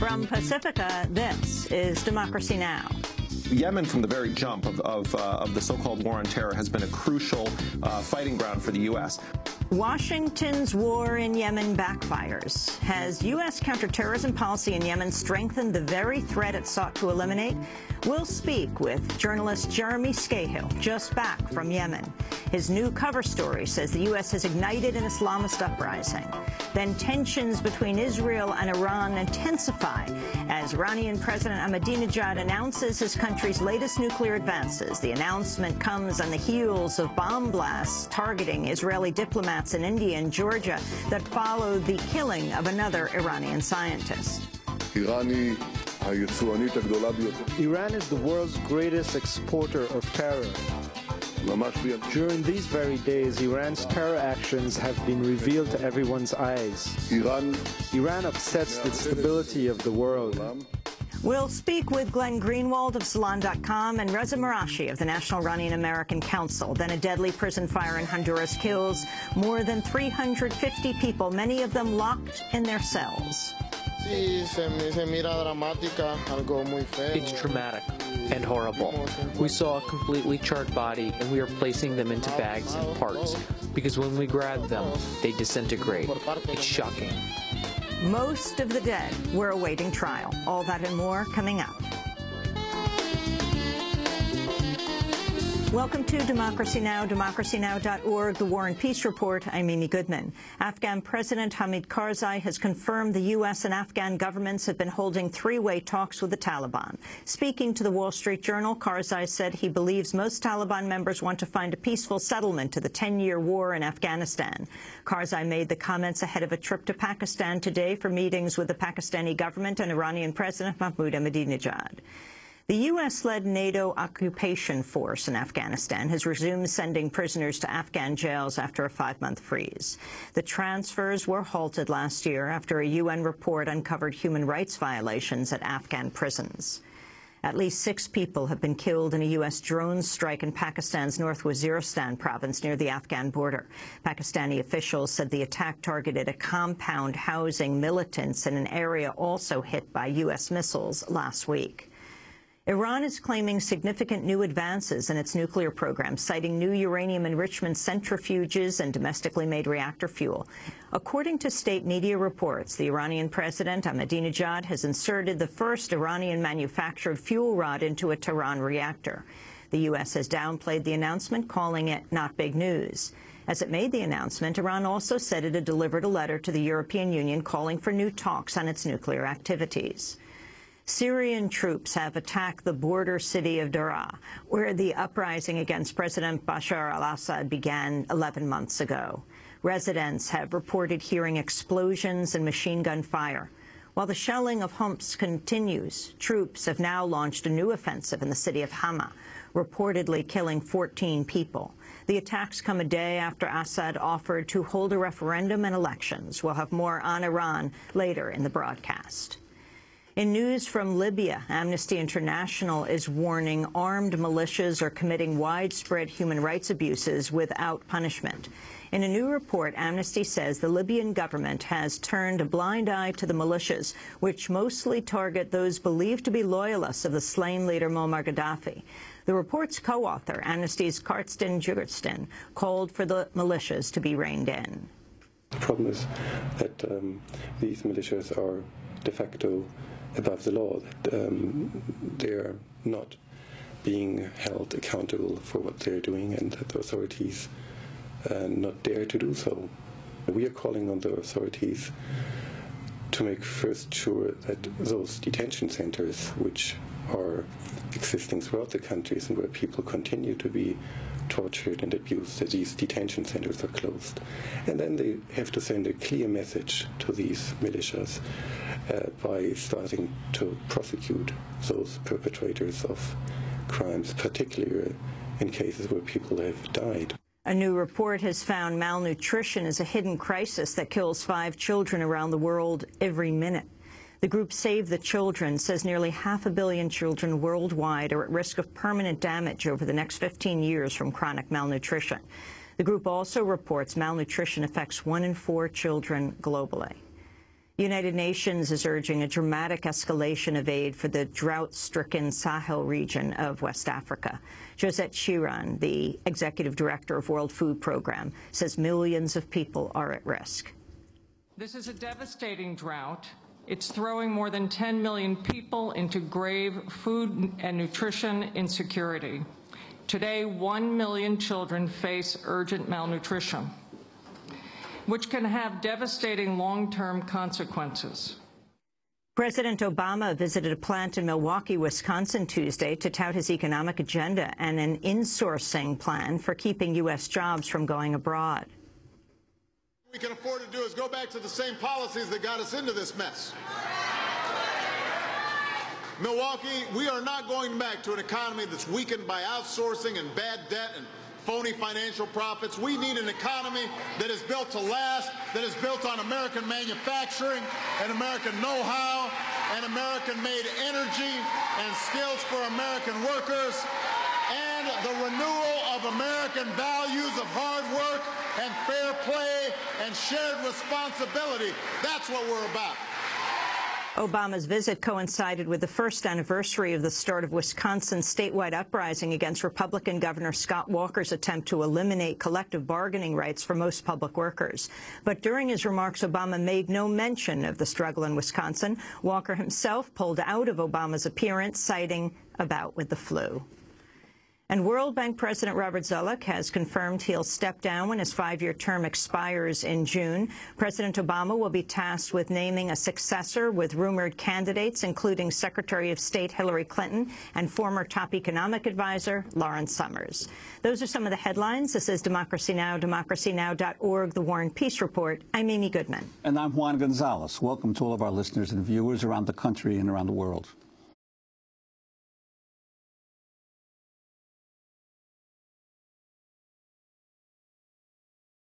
From Pacifica, this is Democracy Now! Yemen, from the very jump of the so-called war on terror, has been a crucial fighting ground for the U.S. Washington's war in Yemen backfires. Has U.S. counterterrorism policy in Yemen strengthened the very threat it sought to eliminate? We'll speak with journalist Jeremy Scahill, just back from Yemen. His new cover story says the U.S. has ignited an Islamist uprising. Then tensions between Israel and Iran intensify as Iranian President Ahmadinejad announces his country's latest nuclear advances. The announcement comes on the heels of bomb blasts targeting Israeli diplomats in India and Georgia that followed the killing of another Iranian scientist. Iran is the world's greatest exporter of terror. During these very days, Iran's terror actions have been revealed to everyone's eyes. Iran upsets the stability of the world. We'll speak with Glenn Greenwald of Salon.com and Reza Marashi of the National Iranian American Council. Then a deadly prison fire in Honduras kills more than 350 people, many of them locked in their cells. It's traumatic and horrible. We saw a completely charred body, and we are placing them into bags and parts, because when we grab them, they disintegrate. It's shocking. Most of the dead were awaiting trial. All that and more coming up. Welcome to Democracy Now!, democracynow.org, the War and Peace Report. I'm Amy Goodman. Afghan President Hamid Karzai has confirmed the U.S. and Afghan governments have been holding three-way talks with the Taliban. Speaking to the Wall Street Journal, Karzai said he believes most Taliban members want to find a peaceful settlement to the 10-year war in Afghanistan. Karzai made the comments ahead of a trip to Pakistan today for meetings with the Pakistani government and Iranian President Mahmoud Ahmadinejad. The U.S.-led NATO occupation force in Afghanistan has resumed sending prisoners to Afghan jails after a 5-month freeze. The transfers were halted last year after a UN report uncovered human rights violations at Afghan prisons. At least 6 people have been killed in a U.S. drone strike in Pakistan's North Waziristan province near the Afghan border. Pakistani officials said the attack targeted a compound housing militants in an area also hit by U.S. missiles last week. Iran is claiming significant new advances in its nuclear program, citing new uranium enrichment centrifuges and domestically made reactor fuel. According to state media reports, the Iranian president, Ahmadinejad, has inserted the first Iranian-manufactured fuel rod into a Tehran reactor. The U.S. has downplayed the announcement, calling it not big news. As it made the announcement, Iran also said it had delivered a letter to the European Union calling for new talks on its nuclear activities. Syrian troops have attacked the border city of Daraa, where the uprising against President Bashar al-Assad began 11 months ago. Residents have reported hearing explosions and machine gun fire. While the shelling of Homs continues, troops have now launched a new offensive in the city of Hama, reportedly killing 14 people. The attacks come a day after Assad offered to hold a referendum and elections. We'll have more on Iran later in the broadcast. In news from Libya, Amnesty International is warning armed militias are committing widespread human rights abuses without punishment. In a new report, Amnesty says the Libyan government has turned a blind eye to the militias, which mostly target those believed to be loyalists of the slain leader Muammar Gaddafi. The report's co-author, Amnesty's Karsten Jugersten, called for the militias to be reined in. The problem is that these militias are de facto above the law, that they're not being held accountable for what they're doing, and that the authorities not dare to do so. We are calling on the authorities to make first sure that those detention centers, which are existing throughout the countries and where people continue to be tortured and abused, that these detention centers are closed. And then they have to send a clear message to these militias by starting to prosecute those perpetrators of crimes, particularly in cases where people have died. A new report has found malnutrition is a hidden crisis that kills 5 children around the world every minute. The group Save the Children says nearly 500 million children worldwide are at risk of permanent damage over the next 15 years from chronic malnutrition. The group also reports malnutrition affects 1 in 4 children globally. United Nations is urging a dramatic escalation of aid for the drought-stricken Sahel region of West Africa. Josette Chiran, the executive director of World Food Program, says millions of people are at risk. This is a devastating drought. It's throwing more than 10 million people into grave food and nutrition insecurity. Today, 1 million children face urgent malnutrition, which can have devastating long-term consequences. President Obama visited a plant in Milwaukee, Wisconsin Tuesday to tout his economic agenda and an insourcing plan for keeping U.S. jobs from going abroad. What we can afford to do is go back to the same policies that got us into this mess. Milwaukee, we are not going back to an economy that's weakened by outsourcing and bad debt and phony financial profits. We need an economy that is built to last, that is built on American manufacturing and American know-how and American-made energy and skills for American workers and the renewal of American values of hard work and fair play and shared responsibility. That's what we're about. Obama's visit coincided with the first anniversary of the start of Wisconsin's statewide uprising against Republican Governor Scott Walker's attempt to eliminate collective bargaining rights for most public workers. But during his remarks, Obama made no mention of the struggle in Wisconsin. Walker himself pulled out of Obama's appearance, citing a bout with the flu. And World Bank President Robert Zoellick has confirmed he'll step down when his 5-year term expires in June. President Obama will be tasked with naming a successor with rumored candidates, including Secretary of State Hillary Clinton and former top economic advisor Lawrence Summers. Those are some of the headlines. This is Democracy Now!, democracynow.org, The War and Peace Report. I'm Amy Goodman. And I'm Juan Gonzalez. Welcome to all of our listeners and viewers around the country and around the world.